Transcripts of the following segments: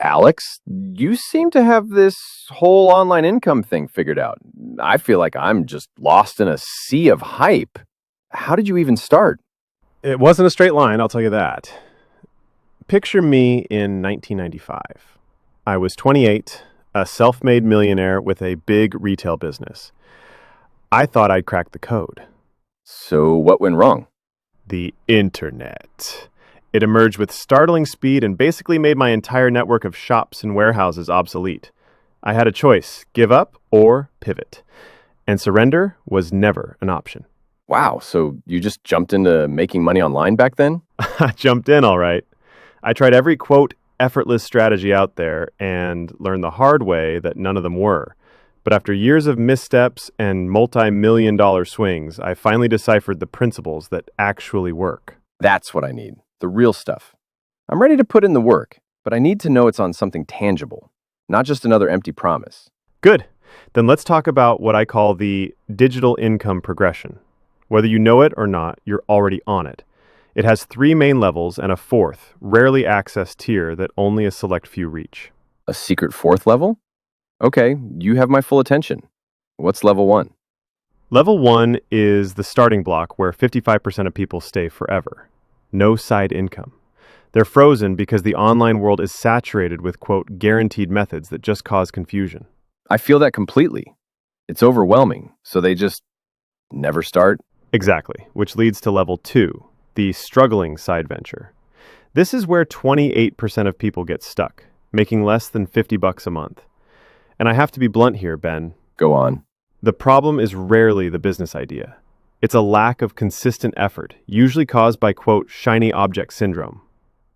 Alex, you seem to have this whole online income thing figured out. I feel like I'm just lost in a sea of hype. How did you even start? It wasn't a straight line, I'll tell you that. Picture me in 1995. I was 28, a self-made millionaire with a big retail business. I thought I'd cracked the code. So what went wrong? The internet. It emerged with startling speed and basically made my entire network of shops and warehouses obsolete. I had a choice, give up or pivot. And surrender was never an option. Wow, so you just jumped into making money online back then? I jumped in, all right. I tried every, quote, effortless strategy out there and learned the hard way that none of them were. But after years of missteps and multi-million-dollar swings, I finally deciphered the principles that actually work. That's what I need. The real stuff. I'm ready to put in the work, but I need to know it's on something tangible, not just another empty promise. Good. Then let's talk about what I call the digital income progression. Whether you know it or not, you're already on it. It has 3 main levels and a 4th, rarely accessed tier that only a select few reach. A secret 4th level? Okay, you have my full attention. What's level 1? Level 1 is the starting block where 55% of people stay forever. No side income. They're frozen because the online world is saturated with, quote, guaranteed methods that just cause confusion. I feel that completely. It's overwhelming, so they just never start? Exactly, which leads to level 2, the struggling side venture. This is where 28% of people get stuck, making less than $50 a month. And I have to be blunt here, Ben. Go on. The problem is rarely the business idea. It's a lack of consistent effort, usually caused by, quote, shiny object syndrome.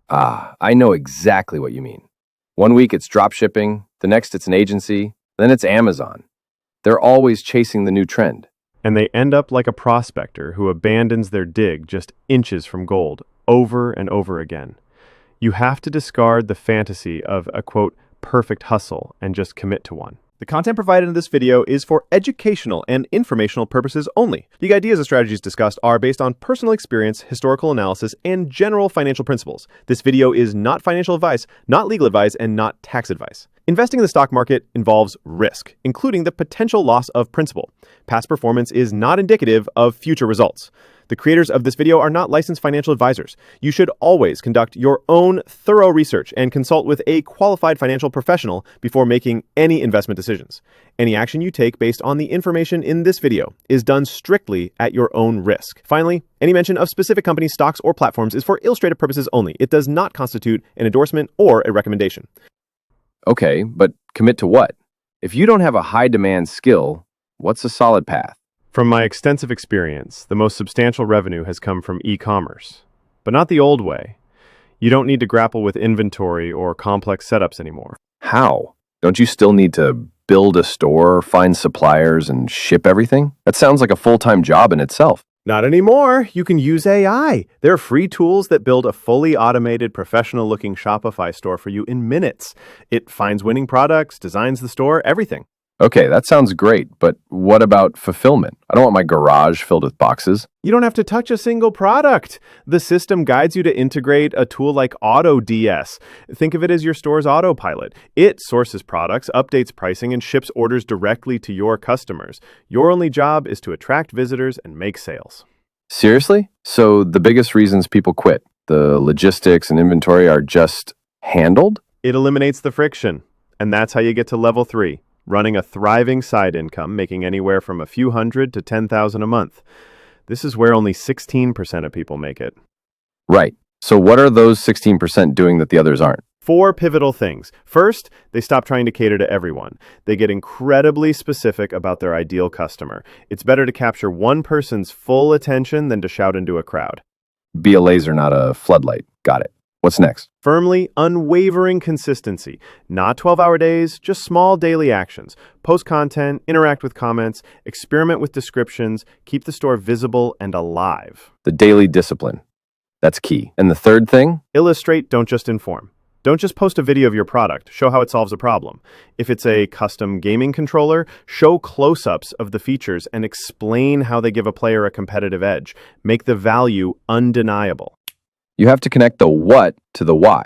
I know exactly what you mean. One week it's dropshipping, the next it's an agency, then it's Amazon. They're always chasing the new trend. And they end up like a prospector who abandons their dig just inches from gold over and over again. You have to discard the fantasy of a, quote, perfect hustle and just commit to one. The content provided in this video is for educational and informational purposes only. The ideas and strategies discussed are based on personal experience, historical analysis, and general financial principles. This video is not financial advice, not legal advice, and not tax advice. Investing in the stock market involves risk, including the potential loss of principal. Past performance is not indicative of future results. The creators of this video are not licensed financial advisors. You should always conduct your own thorough research and consult with a qualified financial professional before making any investment decisions. Any action you take based on the information in this video is done strictly at your own risk. Finally, any mention of specific companies, stocks, or platforms is for illustrative purposes only. It does not constitute an endorsement or a recommendation. Okay, but commit to what? If you don't have a high-demand skill, what's a solid path? From my extensive experience, the most substantial revenue has come from e-commerce, but not the old way. You don't need to grapple with inventory or complex setups anymore. How? Don't you still need to build a store, find suppliers, and ship everything? That sounds like a full-time job in itself. Not anymore. You can use AI. There are free tools that build a fully automated, professional-looking Shopify store for you in minutes. It finds winning products, designs the store, everything. Okay, that sounds great, but what about fulfillment? I don't want my garage filled with boxes. You don't have to touch a single product. The system guides you to integrate a tool like AutoDS. Think of it as your store's autopilot. It sources products, updates pricing, and ships orders directly to your customers. Your only job is to attract visitors and make sales. Seriously? So the biggest reasons people quit, the logistics and inventory, are just handled? It eliminates the friction, and that's how you get to level 3. Running a thriving side income, making anywhere from a few hundred to 10,000 a month. This is where only 16% of people make it. Right. So what are those 16% doing that the others aren't? 4 pivotal things. First, they stop trying to cater to everyone. They get incredibly specific about their ideal customer. It's better to capture one person's full attention than to shout into a crowd. Be a laser, not a floodlight. Got it. What's next? Firmly, unwavering consistency. Not 12-hour days, just small daily actions. Post content, interact with comments, experiment with descriptions, keep the store visible and alive. The daily discipline. That's key. And the third thing? Illustrate, don't just inform. Don't just post a video of your product, show how it solves a problem. If it's a custom gaming controller, show close-ups of the features and explain how they give a player a competitive edge. Make the value undeniable. You have to connect the what to the why.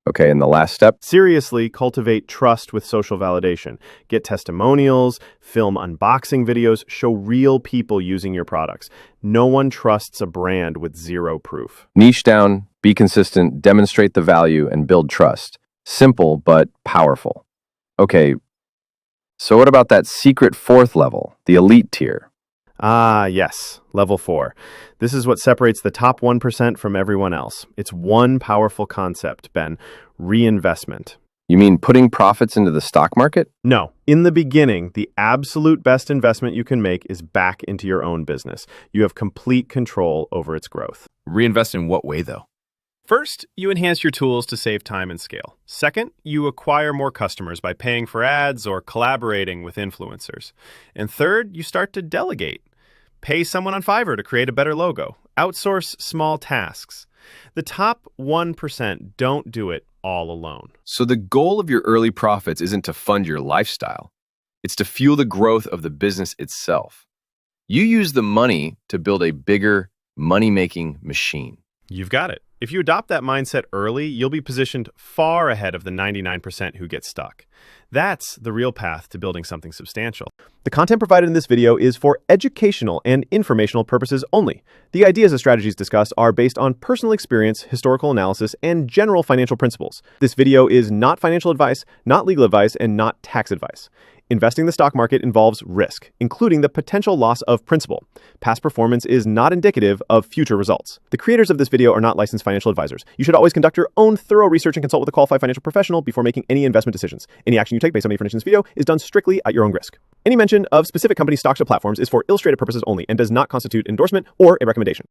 Okay, and the last step? Seriously, cultivate trust with social validation. Get testimonials, film unboxing videos, show real people using your products. No one trusts a brand with zero proof. Niche down, be consistent, demonstrate the value, and build trust. Simple, but powerful. Okay, so what about that secret fourth level, the elite tier? Ah, yes, level 4. This is what separates the top 1% from everyone else. It's one powerful concept, Ben: reinvestment. You mean putting profits into the stock market? No. In the beginning, the absolute best investment you can make is back into your own business. You have complete control over its growth. Reinvest in what way, though? First, you enhance your tools to save time and scale. Second, you acquire more customers by paying for ads or collaborating with influencers. And third, you start to delegate. Pay someone on Fiverr to create a better logo. Outsource small tasks. The top 1% don't do it all alone. So the goal of your early profits isn't to fund your lifestyle. It's to fuel the growth of the business itself. You use the money to build a bigger money-making machine. You've got it. If you adopt that mindset early, you'll be positioned far ahead of the 99% who get stuck. That's the real path to building something substantial. The content provided in this video is for educational and informational purposes only. The ideas and strategies discussed are based on personal experience, historical analysis, and general financial principles. This video is not financial advice, not legal advice, and not tax advice. Investing in the stock market involves risk, including the potential loss of principal. Past performance is not indicative of future results. The creators of this video are not licensed financial advisors. You should always conduct your own thorough research and consult with a qualified financial professional before making any investment decisions. Any action you take based on the information in this video is done strictly at your own risk. Any mention of specific company stocks or platforms is for illustrative purposes only and does not constitute endorsement or a recommendation.